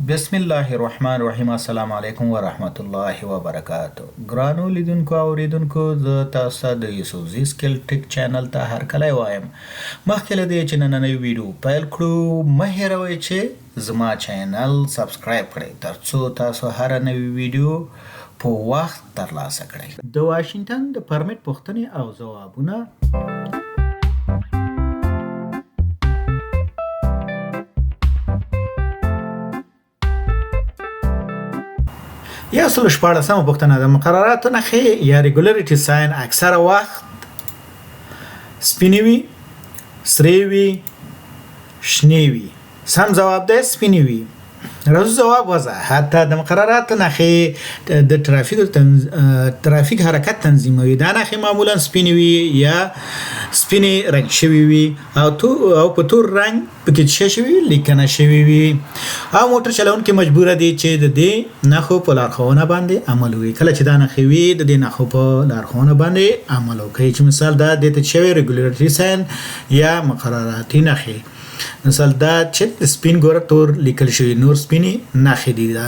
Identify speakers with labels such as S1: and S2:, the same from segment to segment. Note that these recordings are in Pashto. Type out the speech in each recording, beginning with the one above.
S1: بسم الله الرحمن الرحیم. السلام علیکم ورحمت الله وبرکاتو. ګرانو لیدونکو او اوریدونکو، زه تاسو ته د یوسفزي سکل ټیک چینل ته هرکلی وایم. مخکې له دې چې نننۍ ویډیو پیل کړو، مه هیروئ چې زما چینل سبسکرایب کړئ ترڅو تاسو هر نوې ویډیو په وخت ترلاسه کړئ. د واشنگټن د پرمټ پوښتنې او ځوابونه. یا سل شپاړسمه پوښتنه د مقرراتو نښې یا ریګولیریټي ساين اکثره وخت سپینې وي، سرې وي، شنې وي. سم جواب دی سپینې وي. راځو جواب وضاحت. د مقرراتو نښې د ترافیک حرکت تنظیموي. دا نښې معمولا سپینې وي یا سپینې رنګ شوي وي او په تور رنګ پکې څه شوي لیکنه شوي وي. او موټر چلونکي مجبور دي چې د دې نښو په لارښوونه باندې عمل وکړي. کله چې دا نښې وي د دې نښو په لارښوونه باندې عمل وکړي. چې مثال دا د ته شوی ریګولیټري ساين یا مقرراتي نښې. مثال دا چې سپین ګوره تور لیکل شوی، نور سپینې نښې دي. دا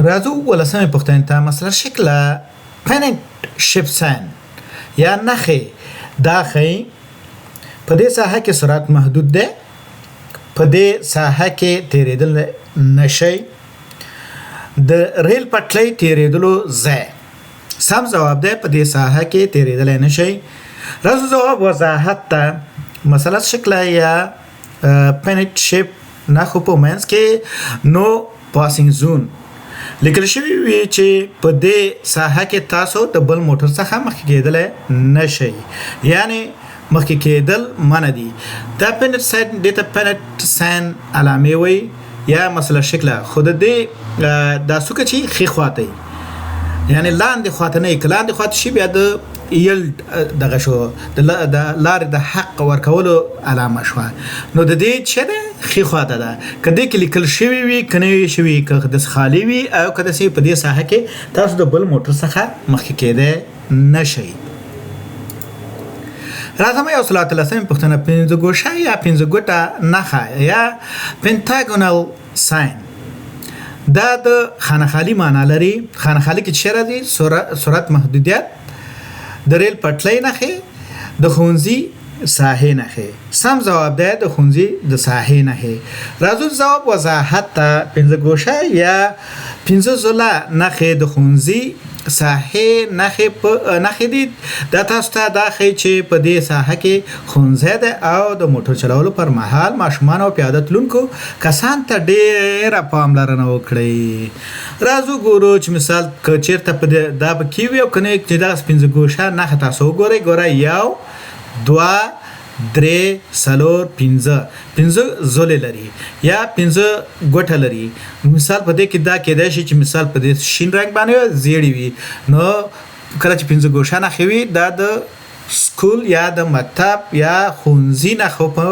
S1: راځو ولسمه پوښتنې ته. مثلا شکل پینټ شپ ساين یا نښې دا ښیي په دې ساحه کې سرعت محدود ده، په دې ساحه کې تیریدل نشي، د ریل پټلۍ تیریدلو ځای. سم جواب ده په دې ساحه کې تیریدل نشي. راځو جواب وضاحت ته. مثلا شکل یا پینټ شپ نښو په منځ کې نو پاسینګ زون لیکل شوی وي چې په دې ساحه کې تاسو د بل موټر څخه مخکې کېدل نشي، یعنی مخکې کېدل منع دي. دا پینټ ساين د ته پینټ ساين علامه وي یا مثلا شکل خود دې دا څوک چې خې خواته یعنی لاندې خواته نه کلاندې خواته شي، بیا د یلد دغه شو د لارې د حق ورکولو علامه شو. نو د دې چې ده خې خواته ده. کله کې لیکل شوی وي کنه شوی که د خالی وي او کله چې په دې ساحه کې تاسو د بل موټر څخه مخکې کېده نشي. راځم یو صلات لسم پښتنه. پنځه ګوشه یا پنځه ګوټه نښه یا پنټاګونل ساين دا د خانخالي معنی لري. خانخالي کې چیرې دي سرعت محدودیت، د ریل پټلۍ نښې، د ښوونځي ساحې نښې. سم جواب دی د ښوونځي د ساحې نښې. راځو جواب وضاحت ته. پنځه ګوشه یا پنځه ځله نښې د ښوونځي ساحې نښې دي. دا تاسو ته دا ښیي چې په دې ساحه کې ښوونځی دی او د موټر چلولو پر مهال ماشومان او پیاده تلونکو کسان ته ډېره پاملرنه وکړئ. راځو ګورو چې مثال که چېرته په دا پکې وي او که نه چې دغسې پنځه ګوشه نښه تاسو وګورئ. ګوره یو، دوه، درې، څلور، پنځه زولې لري یا پنځه ګوټه لري. مثال په دې کې دا کېدای شي چې مثال په دې شین رنګ باندې زیړې وي. نو کله چې پنځه ګوشه نښې وي دا د سکول یا د مکتب یا ښوونځي نښو په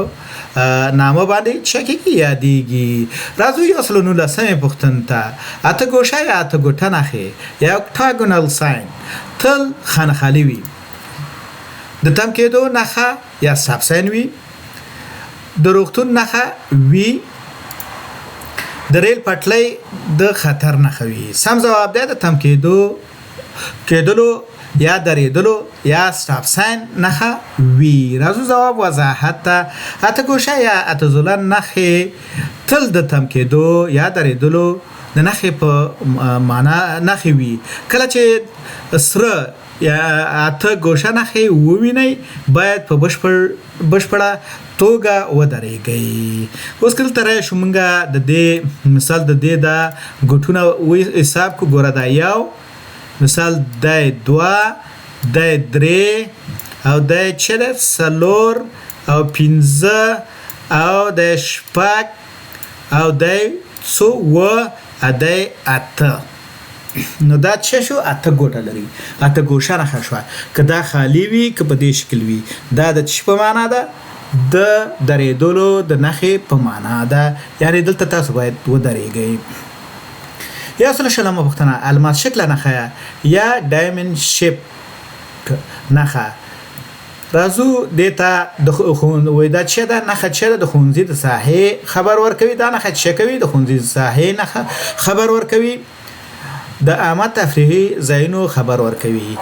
S1: نامه باندې څه کېږي یادېږي. راځو یو سل نولسمې پوښتنې ته. اته ګوشه یا اته ګوټه نښې یا اکټاګونل ساين تل خانخالي وي. د تم کېدو نښه یا ساب ساين وي، د روغتون نښه وي، د ریل پټلۍ د خطر نښه وي. سم جواب دی د تم کېدلو یا درېدلو یا ساب ساين نښه وي. راځو جواب وضاحت ته. اته ګوشه یا اته ځله نښې تل د تم کېدو یا درېدلو د نښې په معنا نښې وي. کله چې سره یا اته ګوشه نښې ووینئ باید په بشپړه توګه ودرېږئ. اوس که دلته راشو موږ د دې مثال د دې دا ګوټونه حساب کړو. ګوره دا یو مثال دی، دوه، دی درې او دی چیرې څلور او پنځه او دی شپږ او دی څو اووه او دی اته. نو دا څه شو؟ اته ګوټه لري، اته ګوشه نښه شوه. که دا خالي وي که په دې شکل وي دا د څه په معنا ده؟ د درېدلو د نښې په معنا ده، یعنی دلته تاسو باید ودرېږئ. یا سل شلمه پوښتنه. الماس شکله نښه یا ډایمنډ شیپ نښه راځو دیتا د وای دا چې دا نه خچره د خونځي د ساحې خبر ورکوي دا نه خچ کوي د خونځي د ساحې نه خبر ورکوي د عامه تفریحي ځایونو خبر ورکوي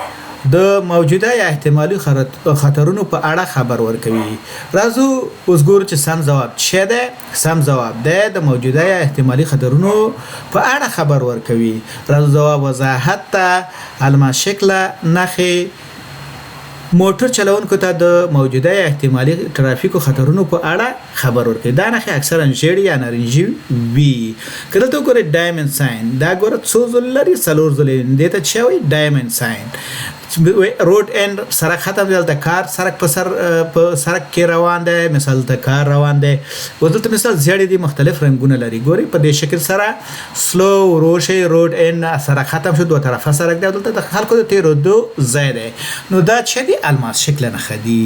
S1: د موجوده یا احتمالي خطرونو په اړه خبر ورکوي راځو اوس ګورو چې سم جواب څه ده سم جواب ده د موجوده یا احتمالي خطرونو په اړه خبر ورکوي راځو جواب وضاحت ته علامه شکل نخي موټر چلوونکو ته د موجوده یا احتمالي ترافیکو خطرونو په اړه خبر ورکوي دا نښې اکثرا ژیړ یا نارنجي وي که دلته وګورئ ډایمنډ ساین دا ګوره څو ځله لري څلور ځله دې ته څه وایي ډایمنډ ساین روډ اند سړک ختم دی دلته کار سړک په سړک کې روان دی مثال ته کار روان دی اوس دلته مثال زیړې دي مختلف رنګونه لري ګورئ په دې شکل سره سلو روشي روډ اند سړک ختم شو دوه طرفه سړک دی دلته د خلکو د تیرېدو ځای دی نو دا چې دی الماس شکل نښه دي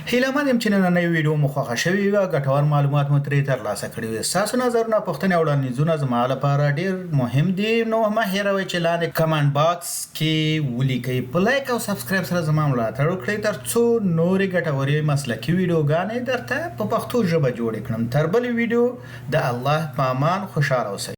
S1: هیله من یم چې نننۍ ویډیو مو خوښه شوې وي او ګټور معلومات مو ترې ترلاسه کړي وي ستاسو نظرونه پوښتنې او وړاندیزونه زما لپاره ډېر مهم دي نو مه هېروئ چې لاندې کمنټ باکس کې ولیکئ په لایک او سبسکرایب سره زما ملاتړ وکړئ تر څو نورې ګټورې مسلکي ویډیوګانې درته په پښتو ژبه جوړې کړم تر بلې ویډیو د الله په امان خوشحاله اوسئ